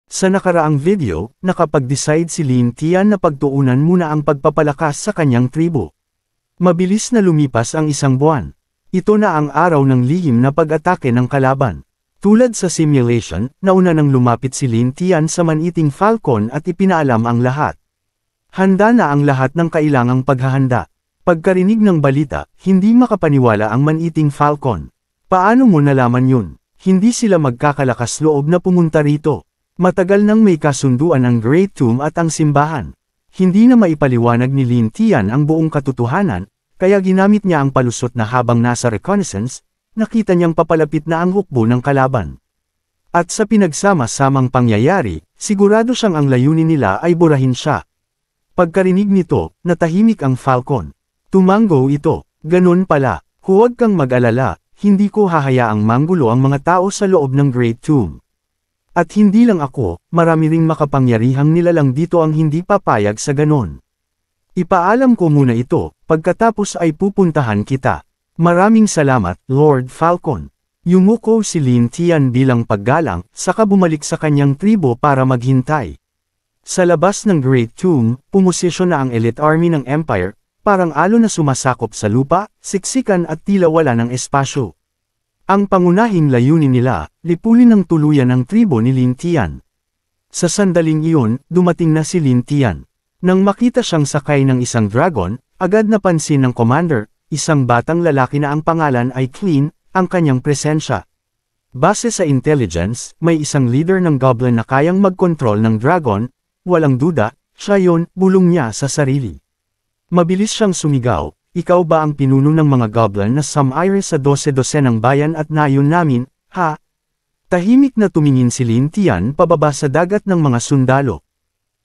Sa nakaraang video, nakapag-decide si Lin Tian na pagtuunan muna ang pagpapalakas sa kanyang tribo. Mabilis na lumipas ang isang buwan. Ito na ang araw ng lihim na pag-atake ng kalaban. Tulad sa simulation, nauna nang lumapit si Lin Tian sa maniting falcon at ipinaalam ang lahat. Handa na ang lahat ng kailangang paghahanda. Pagkarinig ng balita, hindi makapaniwala ang maniting falcon. Paano mo nalaman yun? Hindi sila magkakalakas loob na pumunta rito. Matagal nang may kasunduan ang Great Tomb at ang simbahan. Hindi na maipaliwanag ni Lin Tian ang buong katotohanan, kaya ginamit niya ang palusot na habang nasa reconnaissance, nakita niyang papalapit na ang hukbo ng kalaban. At sa pinagsama-samang pangyayari, sigurado siyang ang layunin nila ay burahin siya. Pagkarinig nito, natahimik ang falcon. Tumango ito, ganun pala, huwag kang mag-alala, hindi ko hahayaang manggulo ang mga tao sa loob ng Great Tomb. At hindi lang ako, marami ring makapangyarihang nilalang dito ang hindi papayag sa ganon. Ipaalam ko muna ito, pagkatapos ay pupuntahan kita. Maraming salamat, Lord Falcon. Yumuko si Lin Tian bilang paggalang, saka bumalik sa kanyang tribo para maghintay. Sa labas ng Great Tomb, pumosisyon na ang elite army ng Empire, parang alon na sumasakop sa lupa, siksikan at tila wala ng espasyo. Ang pangunahing layunin nila, lipulin ng tuluyan ang tribo ni Lin Tian. Sa sandaling iyon, dumating na si Lin Tian. Nang makita siyang sakay ng isang dragon, agad napansin ng commander, isang batang lalaki na ang pangalan ay Clean, ang kanyang presensya. Base sa intelligence, may isang leader ng goblin na kayang mag-control ng dragon, walang duda, siya yon, bulong niya sa sarili. Mabilis siyang sumigaw. Ikaw ba ang pinuno ng mga goblin na sumire sa 12-12 ng bayan at nayon namin, ha? Tahimik na tumingin si Lin Tian pababa sa dagat ng mga sundalo.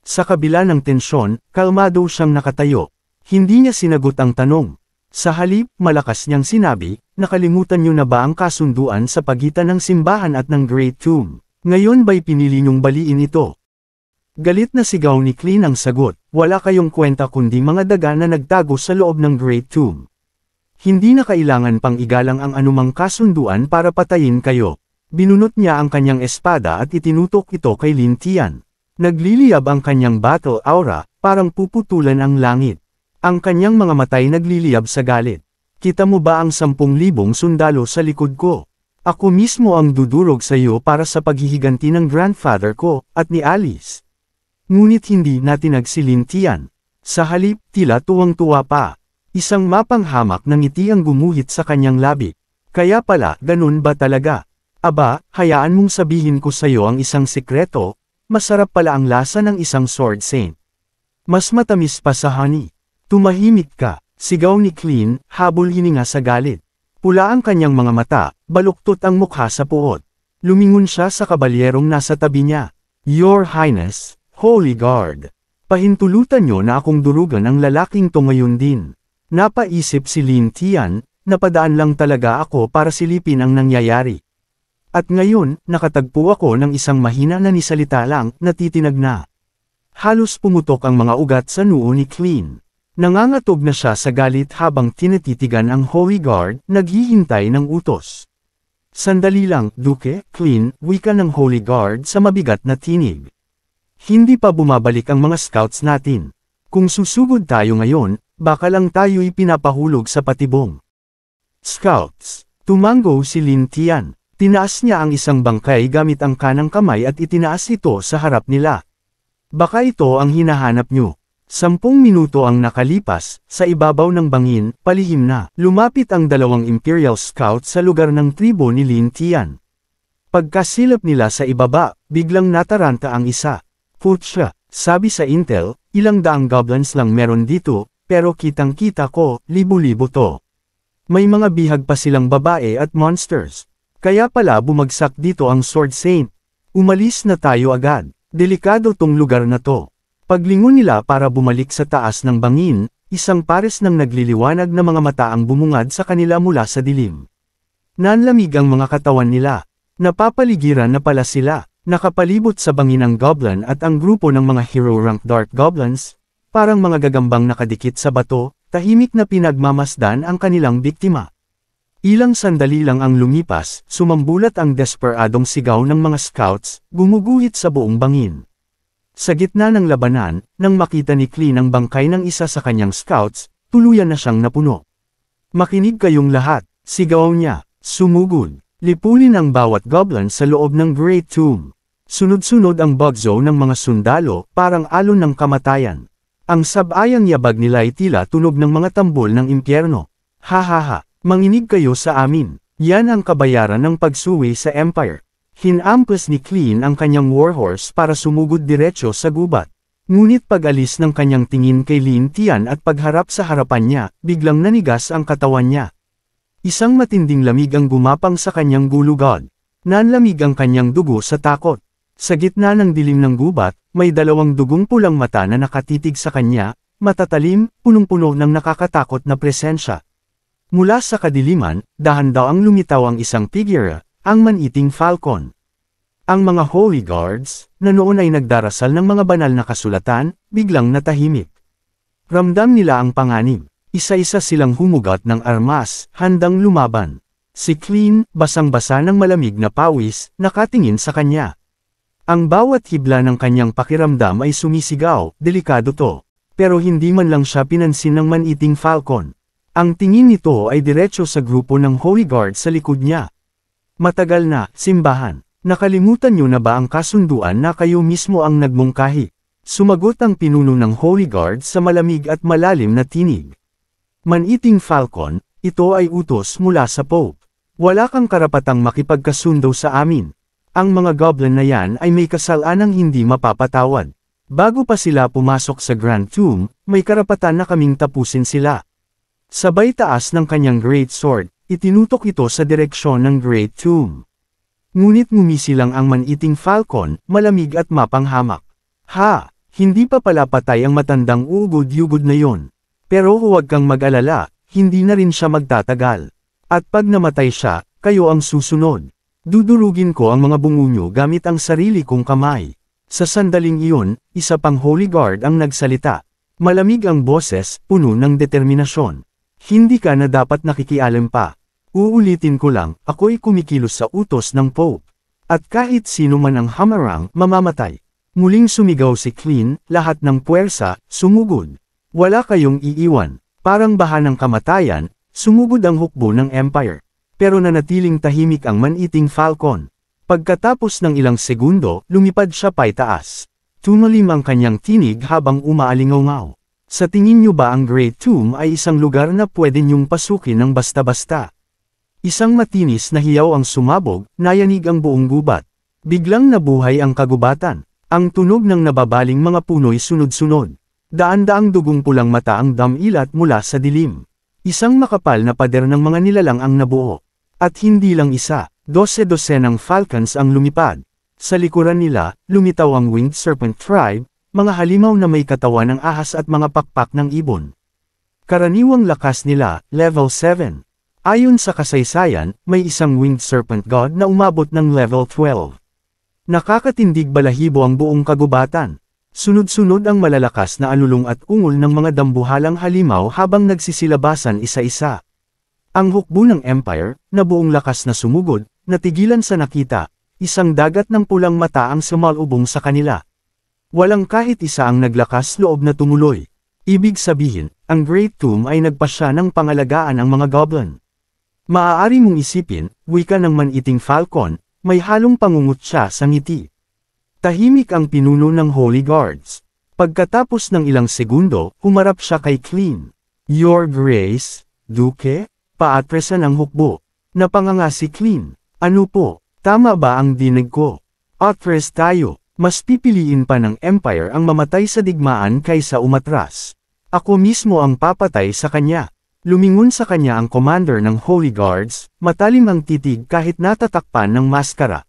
Sa kabila ng tensyon, kalmado siyang nakatayo. Hindi niya sinagot ang tanong. Sa halip, malakas niyang sinabi, nakalimutan niyo na ba ang kasunduan sa pagitan ng simbahan at ng Great Tomb? Ngayon ba'y pinili niyong baliin ito? Galit na sigaw ni Clean ang sagot, wala kayong kwenta kundi mga daga na nagtago sa loob ng Great Tomb. Hindi na kailangan pang igalang ang anumang kasunduan para patayin kayo. Binunot niya ang kanyang espada at itinutok ito kay Lin Tian. Nagliliyab ang kanyang battle aura, parang puputulan ang langit. Ang kanyang mga matay nagliliyab sa galit. Kita mo ba ang 10,000 sundalo sa likod ko? Ako mismo ang dudurog sa iyo para sa paghihiganti ng grandfather ko, at ni Alice. Ngunit hindi natinag si Lin Tian. Sa halip, tila tuwang-tuwa pa. Isang mapanghamak na ngiti ang gumuhit sa kanyang labi. Kaya pala, ganun ba talaga? Aba, hayaan mong sabihin ko sa'yo ang isang sikreto, masarap pala ang lasa ng isang sword saint. Mas matamis pa sa honey. Tumahimik ka, sigaw ni Clean, habol hininga sa galit. Pula ang kanyang mga mata, baluktot ang mukha sa puot. Lumingon siya sa kabalyerong nasa tabi niya. Your Highness, Holy Guard. Pahintulutan niyo na akong durugan ang lalaking to ngayon din. Napaisip si Lin Tian, napadaan lang talaga ako para silipin ang nangyayari. At ngayon, nakatagpo ako ng isang mahina na nisalita lang, natitinag na. Halos pumutok ang mga ugat sa noo ni Clean. Nangangatog na siya sa galit habang tinatitigan ang Holy Guard, naghihintay ng utos. Sandali lang, Duke, Clean, wika ng Holy Guard sa mabigat na tinig. Hindi pa bumabalik ang mga scouts natin. Kung susugod tayo ngayon, baka lang tayo'y pinapahulog sa patibong. Scouts, tumango si Lin Tian. Tinaas niya ang isang bangkay gamit ang kanang kamay at itinaas ito sa harap nila. Baka ito ang hinahanap nyo. 10 minuto ang nakalipas, sa ibabaw ng bangin, palihim na. Lumapit ang 2 Imperial Scouts sa lugar ng tribo ni Lin Tian. Pagkasilap nila sa ibaba, biglang nataranta ang isa. Putsya, sabi sa intel, ilang daang goblins lang meron dito, pero kitang-kita ko, libo-libo to. May mga bihag pa silang babae at monsters. Kaya pala bumagsak dito ang Sword Saint. Umalis na tayo agad, delikado tong lugar na to. Paglingon nila para bumalik sa taas ng bangin, isang pares ng nagliliwanag na mga mata ang bumungad sa kanila mula sa dilim. Nanlamig ang mga katawan nila. Napapaligiran na pala sila. Nakapalibot sa bangin ang goblin at ang grupo ng mga hero-rank Dark Goblins, parang mga gagambang nakadikit sa bato, tahimik na pinagmamasdan ang kanilang biktima. Ilang sandali lang ang lumipas, sumambulat ang desperadong sigaw ng mga scouts, gumuguhit sa buong bangin. Sa gitna ng labanan, nang makita ni Cleen ang bangkay ng isa sa kanyang scouts, tuluyan na siyang napuno. Makinig kayong lahat, sigaw niya, sumugod, lipulin ang bawat goblin sa loob ng Great Tomb. Sunod-sunod ang bugzo ng mga sundalo, parang alon ng kamatayan. Ang sabayang yabag nila ay tila tunog ng mga tambol ng impyerno. Ha, manginig kayo sa amin. Yan ang kabayaran ng pagsuwi sa Empire. Hinampas ni Cleen ang kanyang warhorse para sumugod diretsyo sa gubat. Ngunit pag-alis ng kanyang tingin kay Lin Tian at pagharap sa harapan niya, biglang nanigas ang katawan niya. Isang matinding lamig ang gumapang sa kanyang gulugod. Nanlamig ang kanyang dugo sa takot. Sa gitna ng dilim ng gubat, may dalawang dugong pulang mata na nakatitig sa kanya, matatalim, punong-puno ng nakakatakot na presensya. Mula sa kadiliman, dahan-daang lumitaw ang isang figure, ang maniting falcon. Ang mga Holy Guards, na noon ay nagdarasal ng mga banal na kasulatan, biglang natahimik. Ramdam nila ang panganib. Isa-isa silang humugat ng armas, handang lumaban. Si Cleen, basang-basa ng malamig na pawis, nakatingin sa kanya. Ang bawat hibla ng kanyang pakiramdam ay sumisigaw, delikado to. Pero hindi man lang siya pinansin ng maniting falcon. Ang tingin nito ay diretso sa grupo ng Holy Guard sa likod niya. Matagal na, simbahan. Nakalimutan niyo na ba ang kasunduan na kayo mismo ang nagmungkahi? Sumagot ang pinuno ng Holy Guard sa malamig at malalim na tinig. Maniting falcon, ito ay utos mula sa Pope. Wala kang karapatang makipagkasundo sa amin. Ang mga goblin na yan ay may kasalanang hindi mapapatawad. Bago pa sila pumasok sa Grand Tomb, may karapatan na kaming tapusin sila. Sabay taas ng kanyang Great Sword, itinutok ito sa direksyon ng Great Tomb. Ngunit ngumisi lang ang maniting falcon, malamig at mapanghamak. Ha! Hindi pa pala patay ang matandang ugod-yugod na yon. Pero huwag kang mag-alala, hindi na rin siya magtatagal. At pag namatay siya, kayo ang susunod. Dudurugin ko ang mga bungunyo gamit ang sarili kong kamay. Sa sandaling iyon, isa pang Holy Guard ang nagsalita. Malamig ang boses, puno ng determinasyon. Hindi ka na dapat nakikialam pa. Uulitin ko lang, ako'y kumikilos sa utos ng Pope. At kahit sino man ang hamarang, mamamatay. Muling sumigaw si Cleen, lahat ng puwersa, sumugod. Wala kayong iiwan. Parang baha ng kamatayan, sumugod ang hukbo ng Empire. Pero nanatiling tahimik ang maniting falcon. Pagkatapos ng ilang segundo, lumipad siya paitaas. Tumalim ang kanyang tinig habang umaalingaw-ngaw. Sa tingin niyo ba ang Great Tomb ay isang lugar na pwede niyong pasukin ng basta-basta? Isang matinis na hiyaw ang sumabog, nayanig ang buong gubat. Biglang nabuhay ang kagubatan. Ang tunog ng nababaling mga puno'y sunod-sunod. Daan-daang dugong pulang mata ang damilat mula sa dilim. Isang makapal na pader ng mga nilalang ang nabuo. At hindi lang isa, 12-dosenang falcons ang lumipad. Sa likuran nila, lumitaw ang Winged Serpent Tribe, mga halimaw na may katawan ng ahas at mga pakpak ng ibon. Karaniwang lakas nila, level 7. Ayon sa kasaysayan, may isang Winged Serpent God na umabot ng level 12. Nakakatindig balahibo ang buong kagubatan. Sunod-sunod ang malalakas na alulong at ungol ng mga dambuhalang halimaw habang nagsisilabasan isa-isa. Ang hukbo ng Empire, na buong lakas na sumugod, natigilan sa nakita, isang dagat ng pulang mata ang sumalubong sa kanila. Walang kahit isa ang naglakas loob na tumuloy. Ibig sabihin, ang Great Tomb ay nagpasya ng pangalagaan ang mga goblin. Maaari mong isipin, wika ng maniting falcon, may halong pangungot siya sa ngiti. Tahimik ang pinuno ng Holy Guards. Pagkatapos ng ilang segundo, humarap siya kay Cleen. Your Grace, Duke? Paatresan ang hukbo. Napanganga si Cleen. Ano po? Tama ba ang dinig ko? Atres tayo. Mas pipiliin pa ng Empire ang mamatay sa digmaan kaysa umatras. Ako mismo ang papatay sa kanya. Lumingon sa kanya ang commander ng Holy Guards, matalim ang titig kahit natatakpan ng maskara.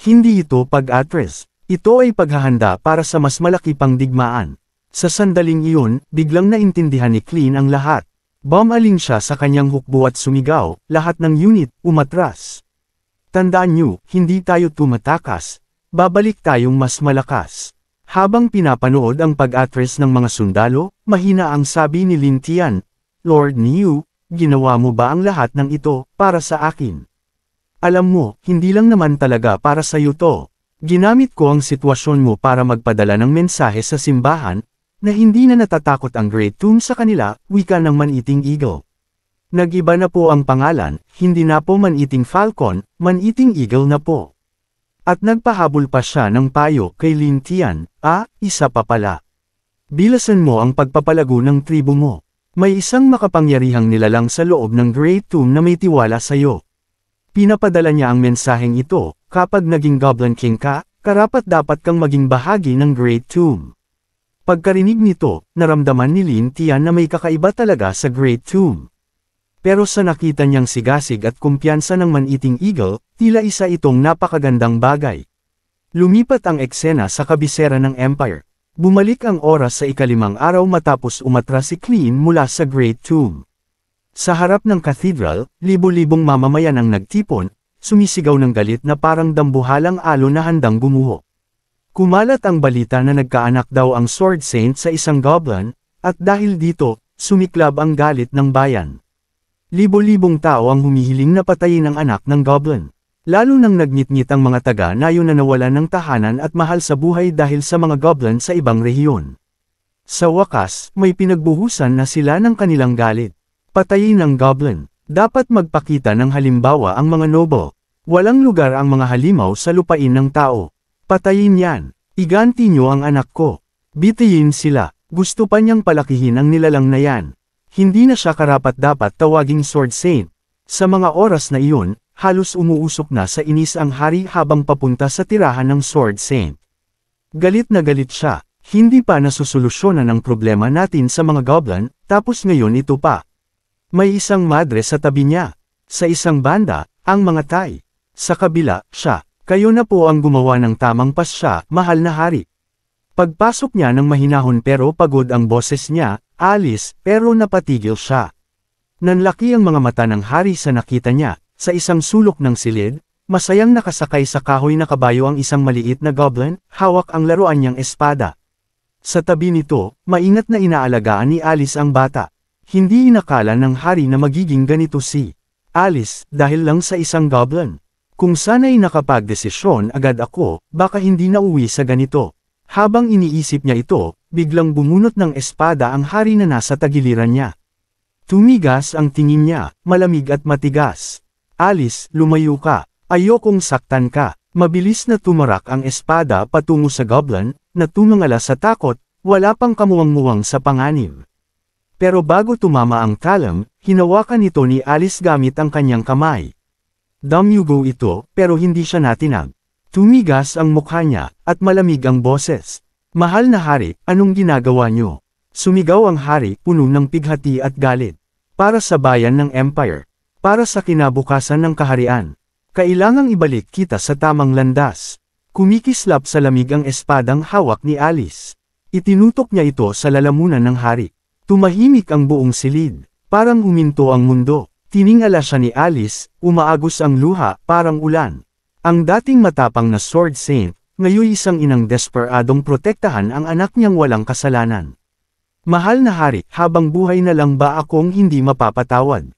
Hindi ito pag-atres. Ito ay paghahanda para sa mas malaki pang digmaan. Sa sandaling iyon, biglang naintindihan ni Cleen ang lahat. Bumaling siya sa kanyang hukbo at sumigaw, lahat ng unit, umatras. Tandaan niyo, hindi tayo tumatakas. Babalik tayong mas malakas. Habang pinapanood ang pag-atres ng mga sundalo, mahina ang sabi ni Lin Tian, Lord Niu, ginawa mo ba ang lahat ng ito, para sa akin? Alam mo, hindi lang naman talaga para sa iyo to. Ginamit ko ang sitwasyon mo para magpadala ng mensahe sa simbahan, na hindi na natatakot ang Great Tomb sa kanila, wika ng Man-Eating Eagle. Nag-iba na po ang pangalan, hindi na po Man-Eating Falcon, Man-Eating Eagle na po. At nagpahabol pa siya ng payo kay Lin Tian, isa pa pala. Bilasan mo ang pagpapalago ng tribo mo. May isang makapangyarihang nilalang sa loob ng Great Tomb na may tiwala sa iyo. Pinapadala niya ang mensaheng ito, kapag naging Goblin King ka, karapat-dapat kang maging bahagi ng Great Tomb. Pagkarinig nito, naramdaman ni Lin Tian na may kakaiba talaga sa Great Tomb. Pero sa nakita niyang sigasig at kumpiyansa ng Man-Eating Eagle, tila isa itong napakagandang bagay. Lumipat ang eksena sa kabisera ng Empire. Bumalik ang oras sa ikalimang araw matapos umatras si Cleen mula sa Great Tomb. Sa harap ng cathedral, libo-libong mamamayan ang nagtipon, sumisigaw ng galit na parang dambuhalang alon na handang gumuho. Kumalat ang balita na nagkaanak daw ang Sword Saint sa isang goblin, at dahil dito, sumiklab ang galit ng bayan. Libo-libong tao ang humihiling na patayin ang anak ng goblin. Lalo nang nagnitngit ang mga taga-nayon na nawalan ng tahanan at mahal sa buhay dahil sa mga goblin sa ibang rehiyon. Sa wakas, may pinagbuhusan na sila ng kanilang galit. Patayin ang goblin. Dapat magpakita ng halimbawa ang mga noble. Walang lugar ang mga halimaw sa lupain ng tao. Patayin yan. Iganti nyo ang anak ko. Bitiyin sila. Gusto pa niyang palakihin ang nilalang na yan. Hindi na siya karapat-dapat tawaging Sword Saint. Sa mga oras na iyon, halos umuusok na sa inis ang hari habang papunta sa tirahan ng Sword Saint. Galit na galit siya. Hindi pa nasusolusyonan ang problema natin sa mga goblin, tapos ngayon ito pa. May isang madre sa tabi niya. Sa isang banda, ang mga Thai. Sa kabila, siya. Kayo na po ang gumawa ng tamang pasya, mahal na hari. Pagpasok niya ng mahinahon pero pagod ang boses niya, alis, pero napatigil siya. Nanlaki ang mga mata ng hari sa nakita niya. Sa isang sulok ng silid, masayang nakasakay sa kahoy na kabayo ang isang maliit na goblin, hawak ang laruan niyang espada. Sa tabi nito, maingat na inaalagaan ni Alice ang bata. Hindi inakala ng hari na magiging ganito si Alice dahil lang sa isang goblin. Kung sana'y nakapagdesisyon agad ako, baka hindi na uwi sa ganito. Habang iniisip niya ito, biglang bumunot ng espada ang hari na nasa tagiliran niya. Tumigas ang tingin niya, malamig at matigas. Alice, lumayo ka. Ayokong saktan ka. Mabilis na tumarak ang espada patungo sa goblin, na tumangala sa takot, wala pang kamuwang-muwang sa panganib. Pero bago tumama ang talam, hinawakan ito ni Alice gamit ang kanyang kamay. Damyugo ito, pero hindi siya natinag. Tumigas ang mukha niya, at malamig ang boses. Mahal na hari, anong ginagawa niyo? Sumigaw ang hari, puno ng pighati at galit. Para sa bayan ng Empire. Para sa kinabukasan ng kaharian. Kailangang ibalik kita sa tamang landas. Kumikislap sa lamig ang espadang hawak ni Alice. Itinutok niya ito sa lalamunan ng hari. Tumahimik ang buong silid. Parang uminto ang mundo. Tiningala siya ni Alice, umaagos ang luha, parang ulan. Ang dating matapang na Sword Saint, ngayon isang inang desperadong protektahan ang anak niyang walang kasalanan. Mahal na hari, habang buhay na lang ba akong hindi mapapatawad?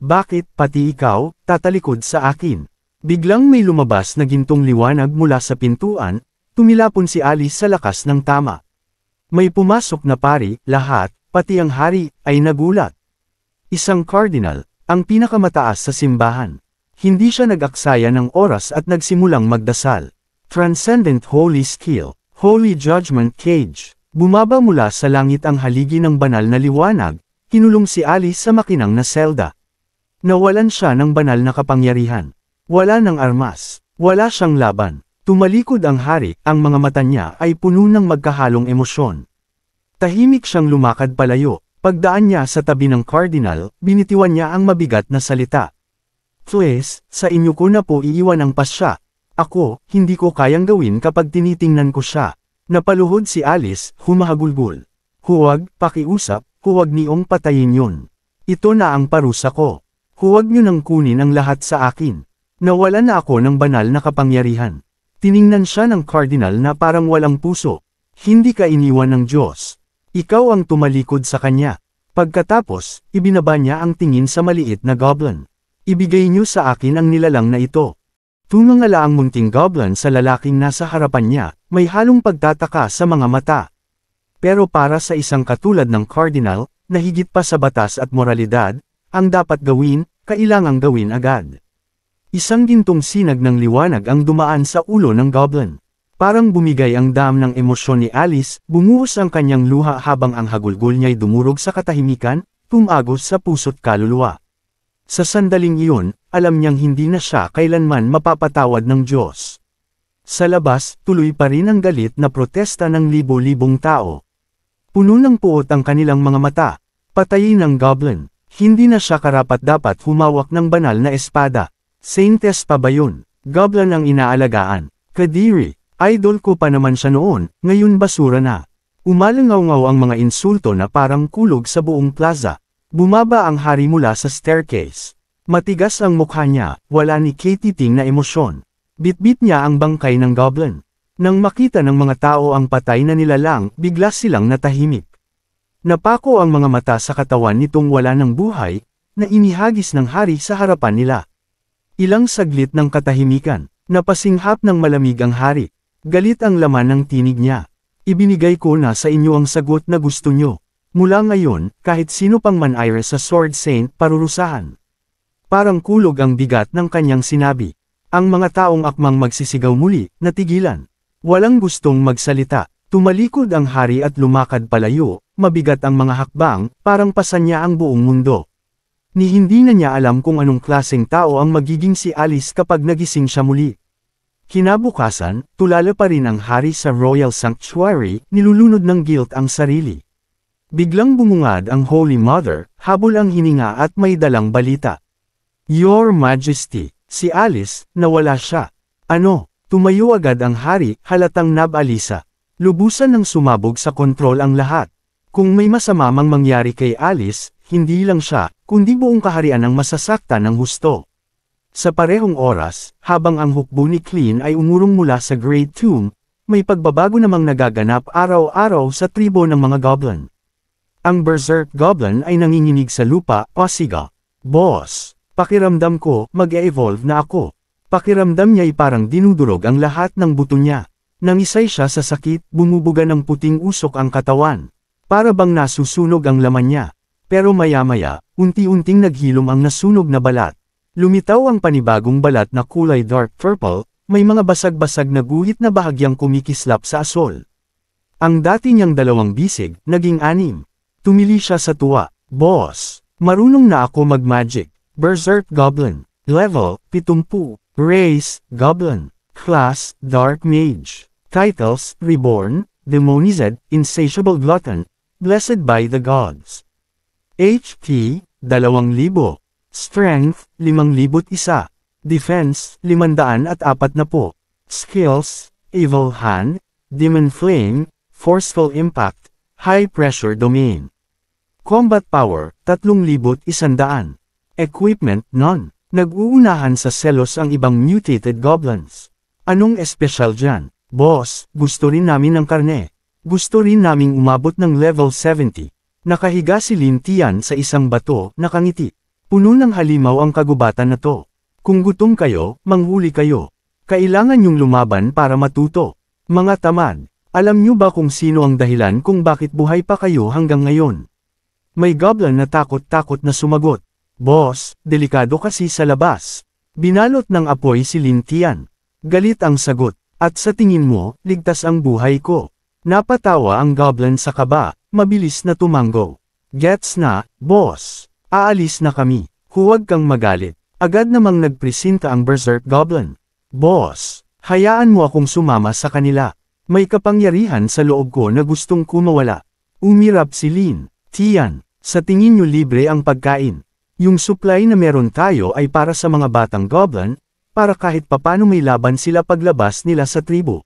Bakit, pati ikaw, tatalikod sa akin? Biglang may lumabas na gintong liwanag mula sa pintuan, tumilapon si Alice sa lakas ng tama. May pumasok na pari, lahat, pati ang hari, ay nagulat. Isang cardinal, ang pinakamataas sa simbahan. Hindi siya nag-aksaya ng oras at nagsimulang magdasal. Transcendent Holy Skill, Holy Judgment Cage. Bumaba mula sa langit ang haligi ng banal na liwanag, kinulong si Alice sa makinang na selda. Nawalan siya ng banal na kapangyarihan. Wala ng armas. Wala siyang laban. Tumalikod ang hari, ang mga mata niya ay puno ng magkahalong emosyon. Tahimik siyang lumakad palayo. Pagdaan niya sa tabi ng cardinal, binitiwan niya ang mabigat na salita. Please, sa inyo ko na po iiwan ang pasya. Ako, hindi ko kayang gawin kapag tinitingnan ko siya. Napaluhod si Alice, humahagulgul. Huwag, pakiusap, huwag niyong patayin yun. Ito na ang parusa ko. Huwag niyo nang kunin ang lahat sa akin. Nawalan na ako ng banal na kapangyarihan. Tiningnan siya ng cardinal na parang walang puso. Hindi ka iniwan ng Diyos. Ikaw ang tumalikod sa kanya. Pagkatapos, ibinaba niya ang tingin sa maliit na goblin. Ibigay niyo sa akin ang nilalang na ito. Tumangala ang munting goblin sa lalaking nasa harapan niya, may halong pagtataka sa mga mata. Pero para sa isang katulad ng cardinal, na higit pa sa batas at moralidad, ang dapat gawin, kailangang gawin agad. Isang gintong sinag ng liwanag ang dumaan sa ulo ng goblin. Parang bumigay ang dam ng emosyon ni Alice, bumuhos ang kanyang luha habang ang hagulgol niya'y dumurog sa katahimikan, tumagos sa puso't kaluluwa. Sa sandaling iyon, alam niyang hindi na siya kailanman mapapatawad ng Diyos. Sa labas, tuloy pa rin ang galit na protesta ng libo-libong tao. Puno ng puot ang kanilang mga mata. Patayin ang goblin. Hindi na siya karapat-dapat humawak ng banal na espada. Saintes pa ba yun? Goblin ang inaalagaan. Kadiri. Idol ko pa naman siya noon, ngayon basura na. Umalangaw-ngaw ang mga insulto na parang kulog sa buong plaza. Bumaba ang hari mula sa staircase. Matigas ang mukha niya, wala ni katiting na emosyon. Bitbit niya ang bangkay ng goblin. Nang makita ng mga tao ang patay na nilalang, bigla silang natahimik. Napako ang mga mata sa katawan nitong wala ng buhay, na inihagis ng hari sa harapan nila. Ilang saglit ng katahimikan, napasinghap ng malamig ang hari. Galit ang laman ng tinig niya. Ibinigay ko na sa inyo ang sagot na gusto nyo. Mula ngayon, kahit sino pang manayre sa Sword Saint parurusahan. Parang kulog ang bigat ng kanyang sinabi. Ang mga taong akmang magsisigaw muli, natigilan. Walang gustong magsalita. Tumalikod ang hari at lumakad palayo, mabigat ang mga hakbang, parang pasan niya ang buong mundo. Ni hindi na niya alam kung anong klaseng tao ang magiging si Alice kapag nagising siya muli. Kinabukasan, tulala pa rin ang hari sa Royal Sanctuary, nilulunod ng guilt ang sarili. Biglang bumungad ang Holy Mother, habol ang hininga at may dalang balita. Your Majesty, si Alice, nawala siya. Ano? Tumayo agad ang hari, halatang nabalisa. Lubusan ng sumabog sa kontrol ang lahat. Kung may masama mang mangyari kay Alice, hindi lang siya, kundi buong kaharian ang masasaktan ng husto. Sa parehong oras, habang ang hukbo ni Clean ay umurong mula sa Great Tomb, may pagbabago namang nagaganap araw-araw sa tribo ng mga goblin. Ang Berserk Goblin ay nanginginig sa lupa, pasiga. Boss, pakiramdam ko, mag-e-evolve na ako. Pakiramdam niya'y parang dinudurog ang lahat ng buto niya. Nangisay siya sa sakit, bumubuga ng puting usok ang katawan. Para bang nasusunog ang laman niya. Pero maya-maya, unti-unting naghilom ang nasunog na balat. Lumitaw ang panibagong balat na kulay dark purple, may mga basag-basag na guhit na bahagyang kumikislap sa asol. Ang dati niyang 2 bisig, naging 6. Tumili siya sa tuwa. Boss, marunong na ako mag-magic. Berserk Goblin. Level, 70. Race, Goblin. Class, Dark Mage. Titles, Reborn, Demonized, Insatiable Glutton, Blessed by the Gods. HP, 2,000. Strength, 5,001. Defense, 540. Skills, Evil Hand, Demon Flame, Forceful Impact, High Pressure Domain. Combat Power, 3,100. Equipment, None. Nag-uunahan sa selos ang ibang mutated goblins. Anong espesyal dyan? Boss, gusto rin namin ng karne. Gusto rin naming umabot ng level 70. Nakahiga si Lin Tian sa isang bato, nakangiti. Puno ng halimaw ang kagubatan na to. Kung gutom kayo, manghuli kayo. Kailangan niyong lumaban para matuto. Mga tamad, alam niyo ba kung sino ang dahilan kung bakit buhay pa kayo hanggang ngayon? May goblin na takot-takot na sumagot. Boss, delikado kasi sa labas. Binalot ng apoy si Lin Tian. Galit ang sagot, at sa tingin mo, ligtas ang buhay ko. Napatawa ang goblin sa kaba, mabilis na tumango. Gets na, boss. Aalis na kami. Huwag kang magalit. Agad namang nagpresenta ang Berserk Goblin. Boss, hayaan mo akong sumama sa kanila. May kapangyarihan sa loob ko na gustong kumawala. Umirap si Lin Tian. Sa tingin nyo libre ang pagkain. Yung supply na meron tayo ay para sa mga batang goblin, para kahit papano may laban sila paglabas nila sa tribo.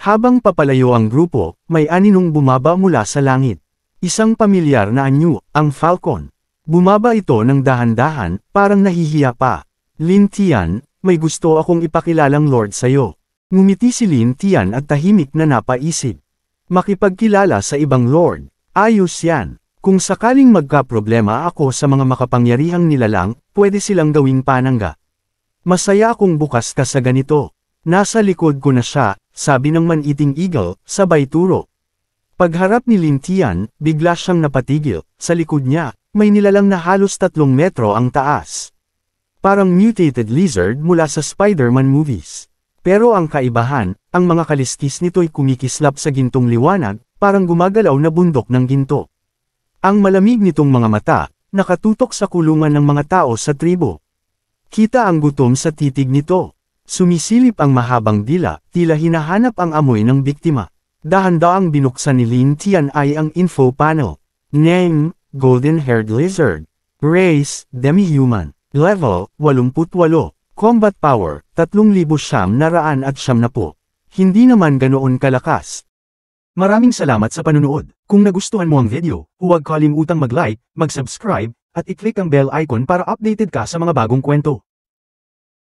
Habang papalayo ang grupo, may aninong bumaba mula sa langit. Isang pamilyar na anyo, ang Falcon. Bumaba ito ng dahan-dahan, parang nahihiya pa. Lin Tian, may gusto akong ipakilalang Lord sayo. Ngumiti si Lin Tian at tahimik na napaisip. Makipagkilala sa ibang Lord. Ayos yan. Kung sakaling magkaproblema ako sa mga makapangyarihang nilalang, pwede silang gawing panangga. Masaya akong bukas ka sa ganito. Nasa likod ko na siya, sabi ng man-eating eagle, sabay turo. Pagharap ni Lin Tian, bigla siyang napatigil. Sa likod niya, may nilalang na halos 3 metro ang taas. Parang mutated lizard mula sa Spider-Man movies. Pero ang kaibahan, ang mga kaliskis nito'y kumikislap sa gintong liwanag, parang gumagalaw na bundok ng ginto. Ang malamig nitong mga mata, nakatutok sa kulungan ng mga tao sa tribo. Kita ang gutom sa titig nito. Sumisilip ang mahabang dila, tila hinahanap ang amoy ng biktima. Dahan-daang binuksan ni Lin Tian ay ang info panel. Name, Golden-Haired Lizard. Race, Demi-Human. Level, 88. Combat Power, 3,990. Hindi naman ganoon kalakas. Maraming salamat sa panunood. Kung nagustuhan mo ang video, huwag kalimutang mag-like, mag-subscribe, at i-click ang bell icon para updated ka sa mga bagong kwento.